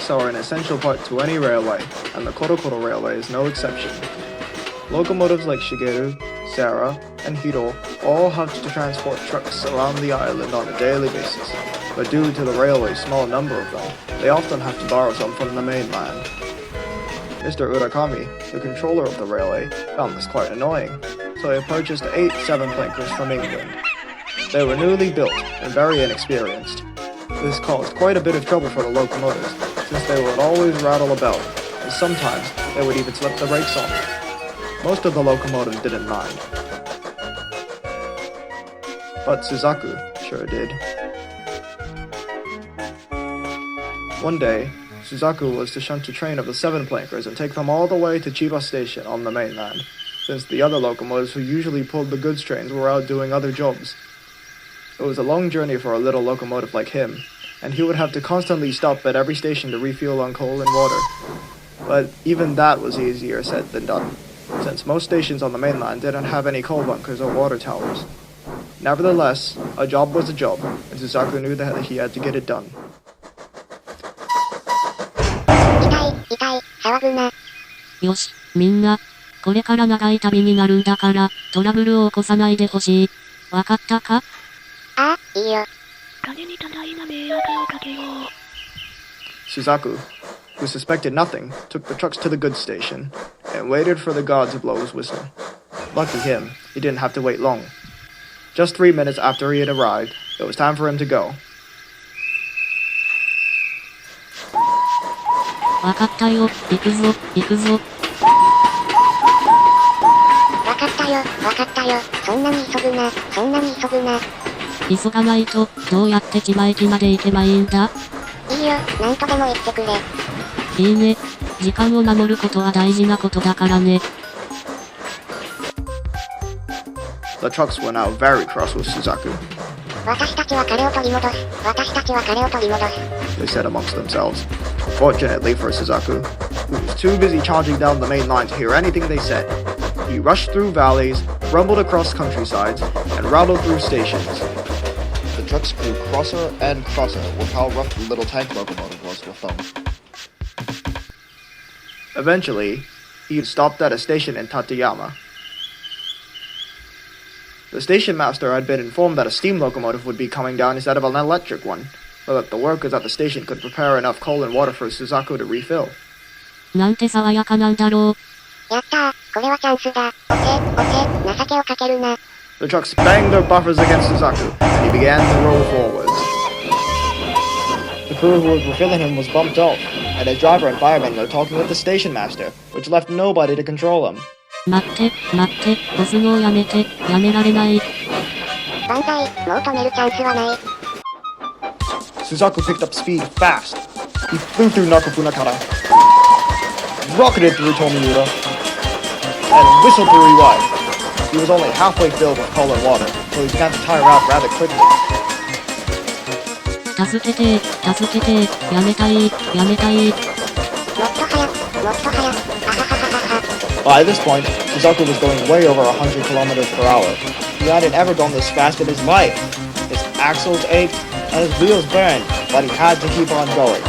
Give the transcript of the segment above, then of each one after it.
trucks are an essential part to any railway, and the Korokoro Railway is no exception. Locomotives like Shigeru, Sarah, and Hiro all have to transport trucks around the island on a daily basis, but due to the railway's small number of them, they often have to borrow some from the mainland. Mr. Urakami, the controller of the railway, found this quite annoying, so he purchased 8 seven-plankers from England. They were newly built and very inexperienced. This caused quite a bit of trouble for the locomotives, since they would always rattle about, and sometimes they would even slip the brakes on. Most of the locomotives didn't mind, but Suzaku sure did. One day, Suzaku was to shunt a train of the seven-plankers and take them all the way to Chiba Station on the mainland, since the other locomotives who usually pulled the goods trains were out doing other jobs. It was a long journey for a little locomotive like him, and he would have to constantly stop at every station to refuel on coal and water. But even that was easier said than done, since most stations on the mainland didn't have any coal bunkers or water towers. Nevertheless, a job was a job, and Suzaku knew that he had to get it done. よし、みんな。これから長い旅になるんだから、トラブルを起こさないでほしい。わかったか？ああ、いいよ。金に多大な迷惑をかけよう。Suzaku, who suspected nothing, took the trucks to the goods station, and waited for the guard to blow his whistle. Lucky him, he didn't have to wait long. Just 3 minutes after he had arrived, it was time for him to go. わかったよ、行くぞ、行くぞ。わかったよ、わかったよ。そんなに急ぐな、そんなに急ぐな。急がないと、どうやって千葉駅まで行けばいいんだ？いいよ、なんとでも言ってくれ。いいね。時間を守ることは大事なことだからね。The trucks were now very cross with Suzaku. 私たちは彼を取り戻す。私たちは彼を取り戻す。 They said amongst themselves. Fortunately for Suzaku, who was too busy charging down the main line to hear anything they said, he rushed through valleys, rumbled across countrysides, and rattled through stations. The trucks grew crosser and crosser with how rough the little tank locomotive was with them. Eventually, he stopped at a station in Tateyama. The station master had been informed that a steam locomotive would be coming down instead of an electric one, so that the workers at the station could prepare enough coal and water for Suzaku to refill. なんて爽やかなんだろう。やったー、これはチャンスだ。押せ、情けをかけるな。The trucks banged their buffers against Suzaku, and he began to roll forwards. The crew who was refilling him was bumped off, and his driver and firemen were talking with the station master, which left nobody to control him. 待って、待って、押すのをやめて、やめられない。万歳、もう止めるチャンスはない。Suzaku picked up speed fast. He flew through Nakafunakara, rocketed through Tomiura, and whistled through Iwai. He was only halfway filled with coal and water, so he began to tire out rather quickly. 助けて、助けて、やめたい、やめたい。もっと早く、もっと早く、ははははは。By this point, Suzaku was going way over 100 kilometers per hour. He hadn't ever gone this fast in his life. His axles ached, and his wheels burned, but he had to keep on going.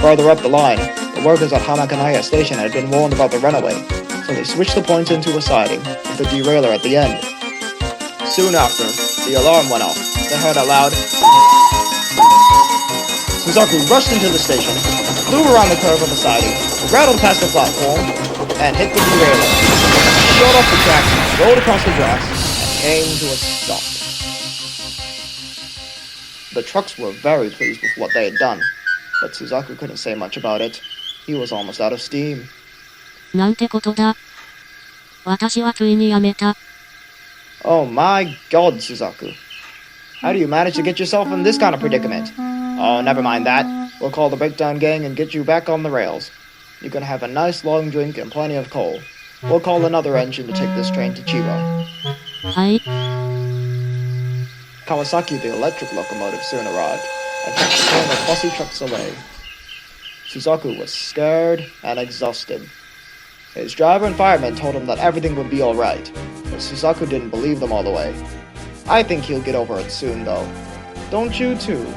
Further up the line, the workers at Hamakanaya Station had been warned about the runaway, so they switched the points into a siding, with the derailer at the end. Soon after, the alarm went off. They heard a loud... Suzaku rushed into the station, flew around the curve of the siding, rattled past the platform, and hit the derailer. Shot off the tracks, rolled across the grass, and came to a stop. The trucks were very pleased with what they had done, but Suzaku couldn't say much about it. He was almost out of steam. なんてことだ。私はついにやめた。Oh my god, Suzaku. How do you manage to get yourself in this kind of predicament? Oh, never mind that. We'll call the breakdown gang and get you back on the rails. You can have a nice long drink and plenty of coal. We'll call another engine to take this train to Chiba. はい。Kawasaki, the electric locomotive, soon arrived, and took the train of fussy trucks away. Suzaku was scared and exhausted. His driver and firemen told him that everything would be alright, but Suzaku didn't believe them all the way. I think he'll get over it soon, though. Don't you too?